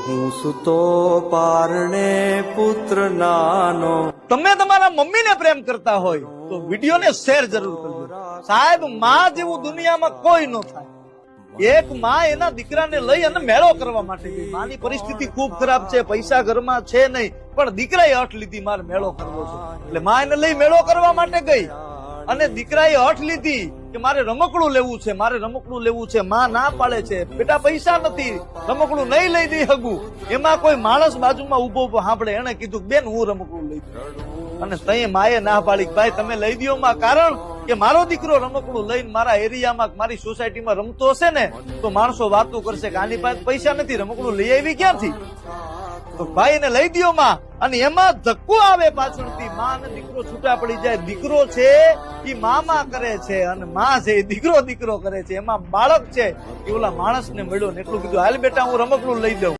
હું સુતો પારણે પુત્ર નાનો. તમે તમારા મમ્મીને પ્રેમ કરતા હોય તો વિડીયોને શેર જરૂર કરજો. સાહેબ, માં જેવું દુનિયામાં કોઈ ન થાય. એક માં એના દીકરાને લઈ અને મેળો કરવા માટે ગઈ. માની પરિસ્થિતિ ખૂબ ખરાબ છે, પૈસા ઘરમાં છે નહીં, પણ દીકરાએ હઠ લીધી મારે મેળો કરવો છે. એટલે માં એને લઈ મેળો કરવા માટે ગઈ અને દીકરાએ હઠ લીધી કે મારે રમકડું લેવું છે, મારે રમકડું લેવું છે. માં ના પાડે છે, બેટા પૈસા નથી, રમકડું નહીં લઈ દઈ હગું. એમાં કોઈ માણસ બાજુમાં ઉભો ઉભો સાંભળે, એને કીધું બેન હું રમકડું લઈ દઉં. અને તઈ માએ ના પાડી, ભાઈ તમે લઈ દો માં, કારણ કે મારો દીકરો રમકડું લઈને મારા એરિયામાં મારી સોસાયટીમાં રમતો હશે ને તો માણસો વાતો કરશે કે આની પાસે પૈસા નથી, રમકડું લઈ આવી ક્યાંથી? તો ભાઈ એને લઈ દો માં. અને એમાં ધક્કો આવે પાછળથી, માં અને દીકરો છૂટા પડી જાય. દીકરો છે એ મામા કરે છે અને માં છે એ દીકરો દીકરો કરે છે. એમાં બાળક છે એ ઓલા માણસને મળ્યો ને એટલું કીધું હાલ બેટા હું રમકડું લઈ દઉં.